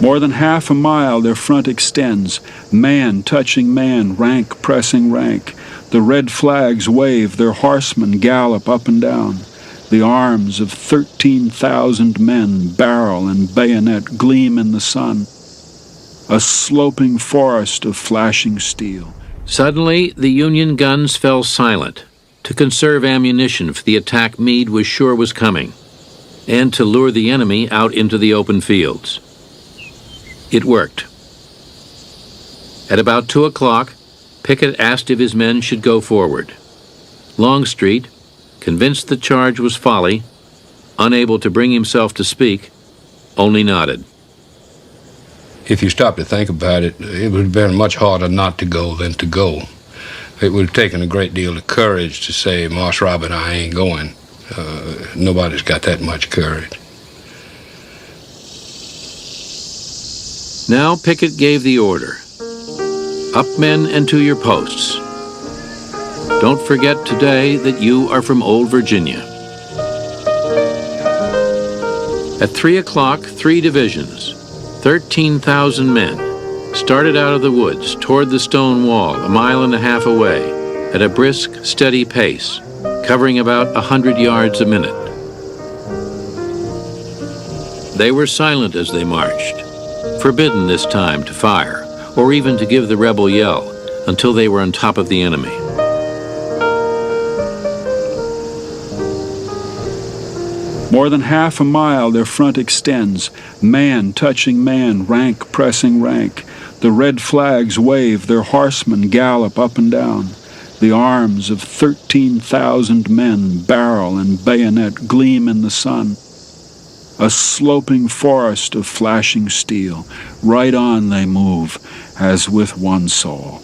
More than half a mile their front extends, man touching man, rank pressing rank. The red flags wave, their horsemen gallop up and down. The arms of 13,000 men, barrel and bayonet, gleam in the sun. A sloping forest of flashing steel. Suddenly, the Union guns fell silent to conserve ammunition for the attack Meade was sure was coming, and to lure the enemy out into the open fields. It worked. At about 2 o'clock, Pickett asked if his men should go forward. Longstreet, convinced the charge was folly, unable to bring himself to speak, only nodded. If you stop to think about it, it would have been much harder not to go than to go. It would have taken a great deal of courage to say, Marse Robert, I ain't going. Nobody's got that much courage. Now Pickett gave the order. Up, men, and to your posts. Don't forget today that you are from Old Virginia. At 3 o'clock, 3 divisions, 13,000 men, started out of the woods toward the stone wall a mile and a half away at a brisk, steady pace, covering about 100 yards a minute. They were silent as they marched, forbidden this time to fire or even to give the rebel yell until they were on top of the enemy. More than half a mile their front extends, man touching man, rank pressing rank. The red flags wave, their horsemen gallop up and down. The arms of 13,000 men, barrel and bayonet, gleam in the sun. A sloping forest of flashing steel. Right on they move, as with one soul.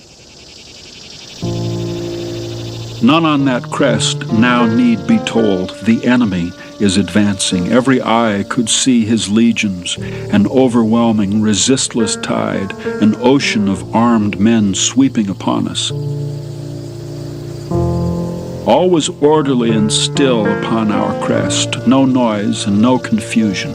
None on that crest now need be told. The enemy is advancing. Every eye could see his legions, an overwhelming, resistless tide, an ocean of armed men sweeping upon us. All was orderly and still upon our crest, no noise and no confusion.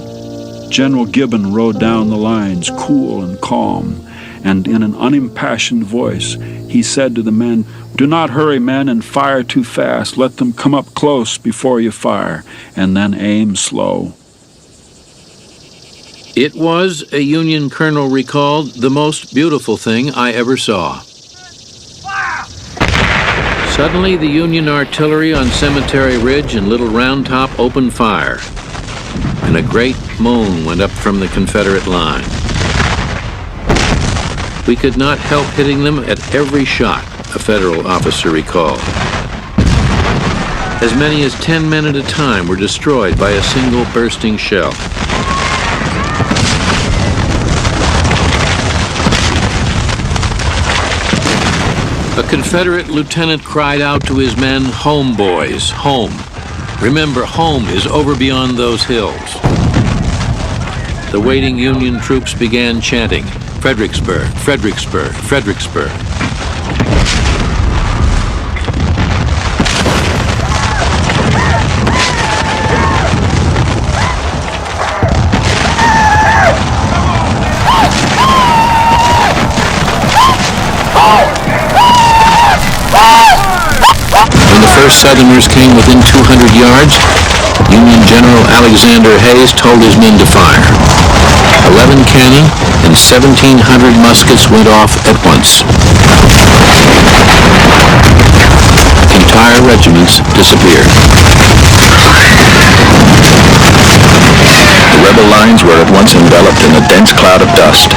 General Gibbon rode down the lines, cool and calm, and in an unimpassioned voice, he said to the men, "Do not hurry, men, and fire too fast. Let them come up close before you fire, and then aim slow." It was, a Union colonel recalled, the most beautiful thing I ever saw. Suddenly, the Union artillery on Cemetery Ridge and Little Round Top opened fire, and a great moan went up from the Confederate line. We could not help hitting them at every shot, a Federal officer recalled. As many as 10 men at a time were destroyed by a single bursting shell. A Confederate lieutenant cried out to his men, "Home, boys, home. Remember, home is over beyond those hills." The waiting Union troops began chanting, "Fredericksburg, Fredericksburg, Fredericksburg." When the first Southerners came within 200 yards, Union General Alexander Hayes told his men to fire. 11 cannon and 1,700 muskets went off at once. Entire regiments disappeared. The rebel lines were at once enveloped in a dense cloud of dust.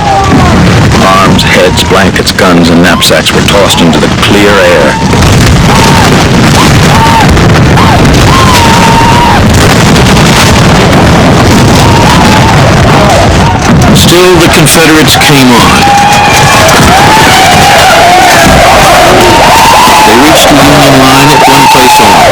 Arms, heads, blankets, guns, and knapsacks were tossed into the clear air. Still, the Confederates came on. They reached the Union line at one place only.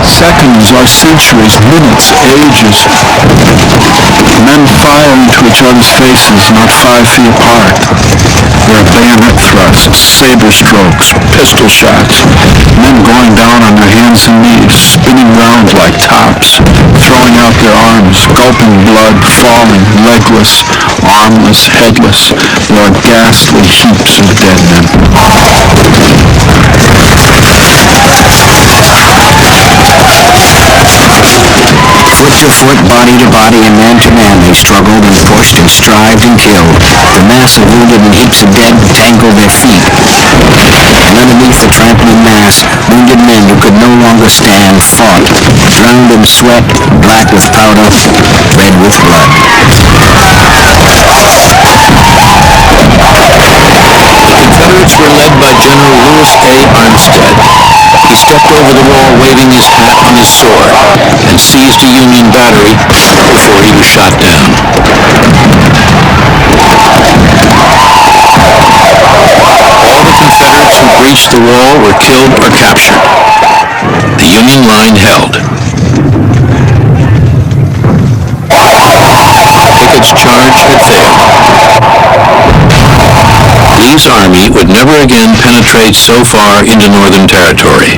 Seconds are centuries, minutes, ages. Men fire into each other's faces, not 5 feet apart. There are bayonet thrusts, saber strokes, pistol shots, men going down on their hands and knees, spinning round like tops, throwing out their arms, gulping blood, falling, legless, armless, headless. There are ghastly heaps of dead men. Foot to foot, body to body, and man to man, they struggled and pushed and strived and killed. The mass of wounded and heaps of dead tangled their feet. And underneath the trampling mass, wounded men who could no longer stand fought, drowned in sweat, black with powder, red with blood. The Confederates were led by General Lewis A. Armstead. He stepped over the wall waving his hat on his sword and seized a Union battery before he was shot down. All the Confederates who breached the wall were killed or captured. The Union line held. Pickett's charge had failed. Lee's army would never again penetrate so far into Northern territory.